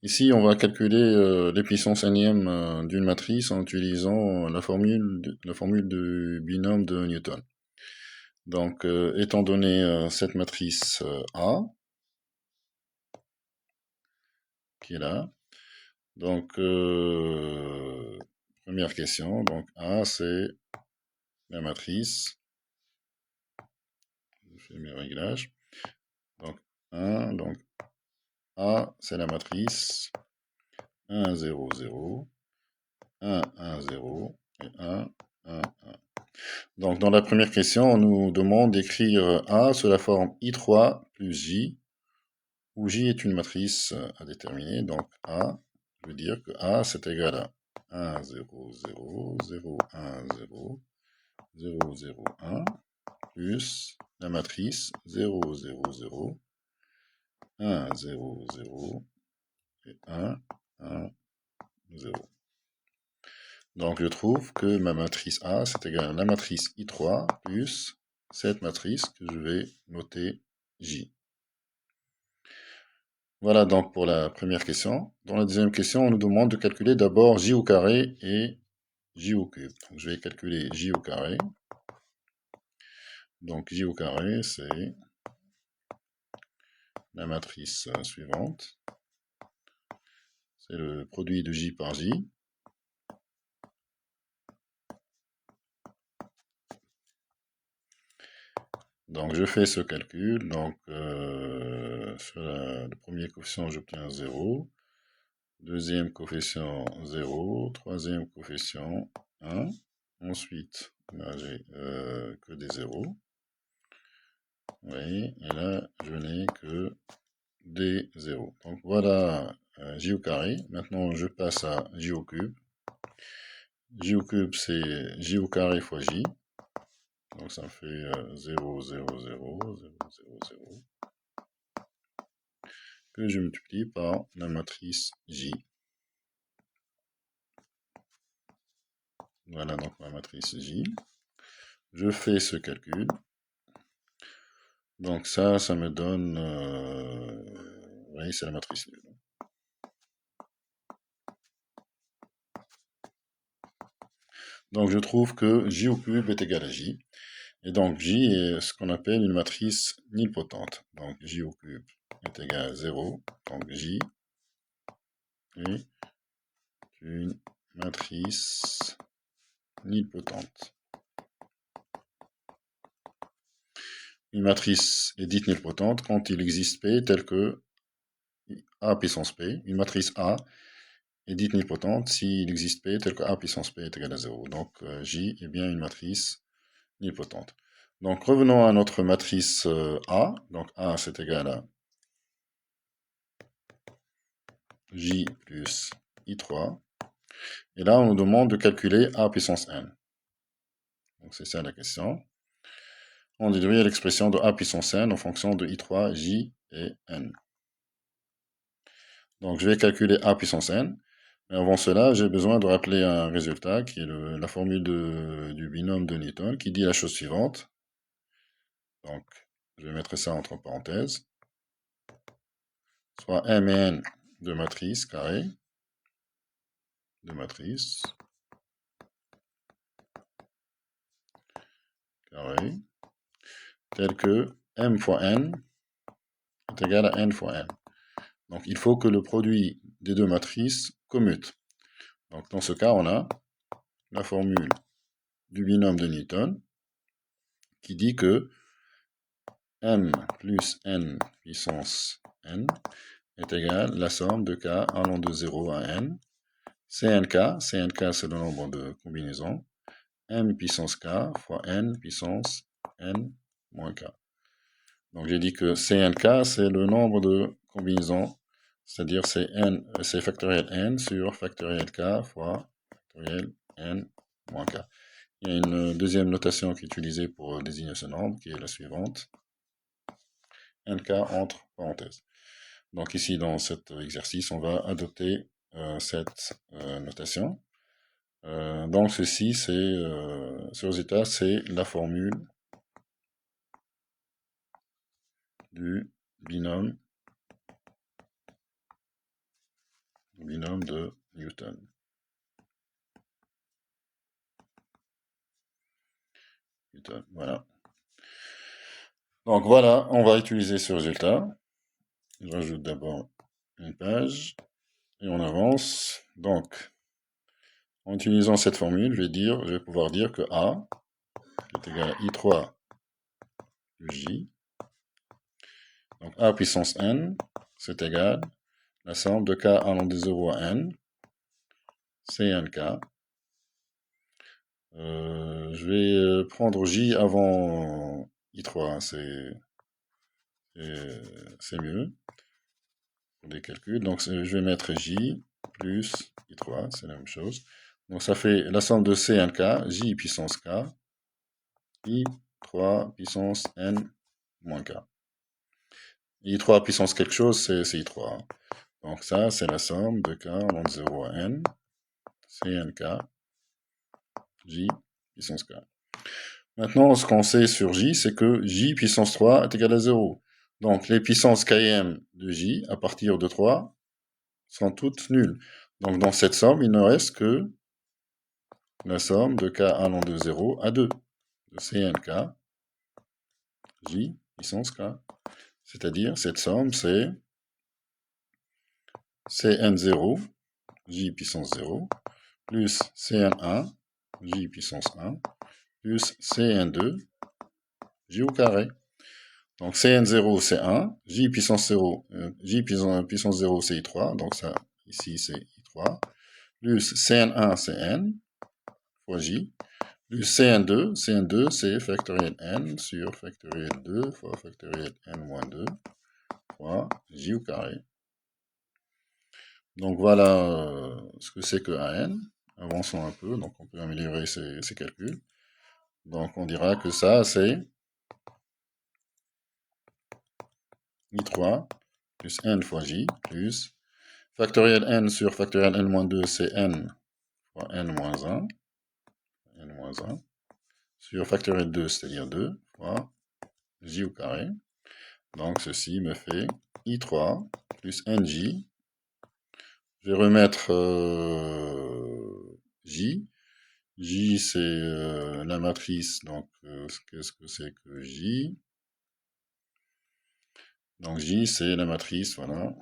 Ici, on va calculer les puissances énième d'une matrice en utilisant la formule du binôme de Newton. Donc, étant donné cette matrice A, qui est là, donc, première question, donc A, c'est la matrice, je fais mes réglages, donc 1, donc A, c'est la matrice 1, 0, 0, 1, 1, 0, et 1, 1, 1. Donc, dans la première question, on nous demande d'écrire A sous la forme I3 plus J, où J est une matrice à déterminer. Donc, A, je veux dire que A, c'est égal à 1, 0, 0, 0, 1, 0, 0, 0, 1, plus la matrice 0, 0, 0, 1, 0, 0, et 1, 1, 0. Donc, je trouve que ma matrice A, c'est égal à la matrice I3 plus cette matrice que je vais noter J. Voilà donc pour la première question. Dans la deuxième question, on nous demande de calculer d'abord J au carré et J au cube. Donc, je vais calculer J au carré. Donc, J au carré, c'est la matrice suivante. C'est le produit de J par J. Donc, je fais ce calcul. Donc, sur le premier coefficient, j'obtiens 0. Deuxième coefficient 0. Troisième coefficient 1. Ensuite, là, j'ai que des zéros. Oui, et là, je n'ai que des zéros. Donc, voilà J au carré. Maintenant, je passe à J au cube. J au cube, c'est J au carré fois J. Donc, ça me fait 0, 0, 0, 0, 0, 0. Que je multiplie par la matrice J. Voilà donc ma matrice J. Je fais ce calcul. Donc ça me donne... oui, c'est la matrice nulle. Donc je trouve que J au cube est égal à J. Et donc J est ce qu'on appelle une matrice nilpotente. Donc J au cube est égal à 0. Donc J est une matrice nilpotente. Une matrice est dite nilpotente quand il existe P tel que A puissance P. Une matrice A est dite nilpotente s'il existe P tel que A puissance P est égal à 0. Donc J est bien une matrice nilpotente. Donc revenons à notre matrice A. Donc A c'est égal à J plus I3. Et là on nous demande de calculer A puissance n. Donc c'est ça la question. On déduit l'expression de A puissance n en fonction de I3, J et n. Donc je vais calculer A puissance n. Mais avant cela, j'ai besoin de rappeler un résultat qui est la formule du binôme de Newton qui dit la chose suivante. Donc, je vais mettre ça entre parenthèses. Soit M et N de matrice carré. De matrice carré. Tel que M fois N est égal à N fois N. Donc, il faut que le produit des deux matrices commute. Donc, dans ce cas, on a la formule du binôme de Newton qui dit que M plus N puissance N est égal à la somme de k allant de 0 à n. Cnk c'est le nombre de combinaisons. M puissance k fois n puissance n moins k. Donc j'ai dit que Cnk c'est le nombre de combinaisons, c'est-à-dire c'est factoriel n sur factoriel k fois factoriel n moins k. Il y a une deuxième notation qui est utilisée pour désigner ce nombre, qui est la suivante. Nk entre parenthèses. Donc ici, dans cet exercice, on va adopter cette notation. Donc ceci, ce résultat, c'est la formule du binôme le binôme de Newton. Voilà. Donc voilà, on va utiliser ce résultat. Je rajoute d'abord une page et on avance. Donc, en utilisant cette formule, je vais pouvoir dire que A est égal à I3 plus J. Donc A puissance N, c'est égal à la somme de K allant de 0 à N, Cnk. Je vais prendre J avant I3, c'est mieux pour les calculs. Donc je vais mettre J plus I3, c'est la même chose. Donc ça fait la somme de Cnk, J puissance K, I3 puissance N moins K. I3 puissance quelque chose, c'est I3. Donc ça, c'est la somme de K allant de 0 à N, Cnk, J puissance K. Maintenant, ce qu'on sait sur J, c'est que J puissance 3 est égal à 0. Donc, les puissances Km de J, à partir de 3, sont toutes nulles. Donc, dans cette somme, il ne reste que la somme de K allant de 0 à 2, de Cnk, J puissance K. C'est-à-dire, cette somme, c'est Cn0, J puissance 0, plus Cn1, J puissance 1, plus Cn2, J au carré. Donc Cn0 c'est 1, J puissance 0, J puissance 0 c'est I3, donc ça ici c'est I3, plus Cn1 c'est N fois J, plus Cn2 c'est factoriel N sur factoriel 2 fois factoriel N moins 2 fois J au carré. Donc voilà ce que c'est que AN. Avançons un peu, donc on peut améliorer ces calculs. Donc on dira que ça c'est I3 plus N fois J plus factoriel N sur factoriel N moins 2 c'est N fois N moins 1. N moins 1 sur factoriel 2 c'est-à-dire 2 fois J au carré. Donc ceci me fait I3 plus NJ. Je vais remettre J. J c'est la matrice, donc qu'est-ce que c'est que J? Donc J c'est la matrice, voilà.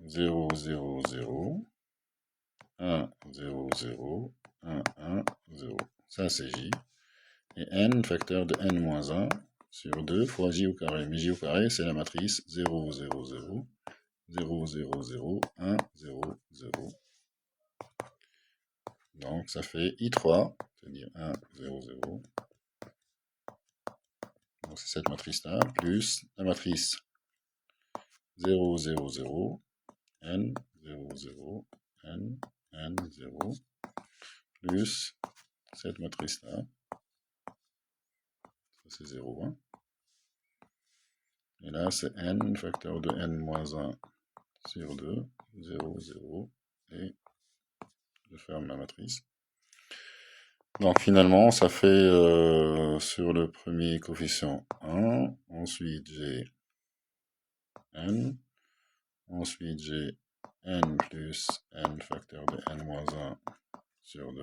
0, 0, 0, 1, 0, 0, 1, 1, 0. Ça c'est J. Et N, facteur de N moins 1 sur 2 fois J au carré. Mais J au carré, c'est la matrice 0, 0, 0, 0, 0, 0, 1, 0, 0. Donc ça fait I3, c'est-à-dire 1, 0, 0. Donc c'est cette matrice-là, plus la matrice 0, 0, 0, N, 0, 0, N, N, 0, plus cette matrice-là, ça c'est 0, 1. Et là c'est N, facteur de N moins 1 sur 2, 0, 0, et je ferme la matrice. Donc finalement, ça fait sur le premier coefficient 1, ensuite j'ai n, ensuite j'ai n plus n facteur de n moins 1 sur 2,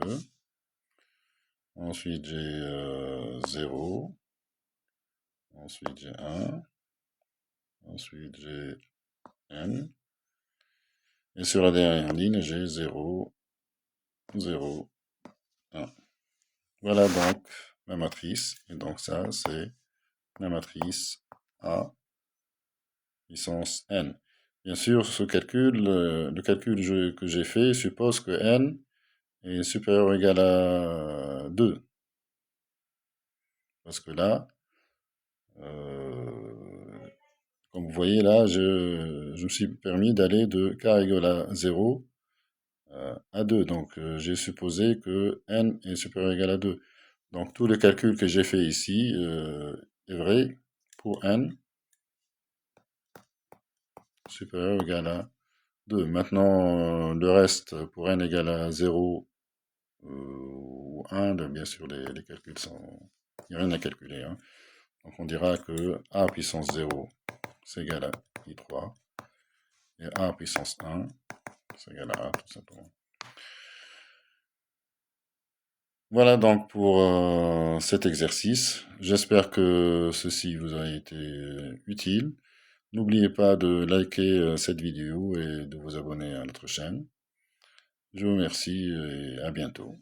ensuite j'ai 0, ensuite j'ai 1, ensuite j'ai n, et sur la dernière ligne j'ai 0, 0, 1. Voilà donc ma matrice, et donc ça c'est la matrice A puissance n. Bien sûr, ce calcul, le calcul que j'ai fait suppose que n est supérieur ou égal à 2. Parce que là, comme vous voyez là, je me suis permis d'aller de k égale à 0 à 2. Donc j'ai supposé que n est supérieur ou égal à 2. Donc tout le calcul que j'ai fait ici est vrai pour n supérieur ou égal à 2. Maintenant, le reste, pour n égale à 0 ou 1, bien sûr, les calculs sont... Il n'y a rien à calculer. Hein. Donc on dira que a puissance 0, c'est égal à I3. Et a puissance 1, c'est égal à a tout simplement. Voilà donc pour cet exercice. J'espère que ceci vous a été utile. N'oubliez pas de liker cette vidéo et de vous abonner à notre chaîne. Je vous remercie et à bientôt.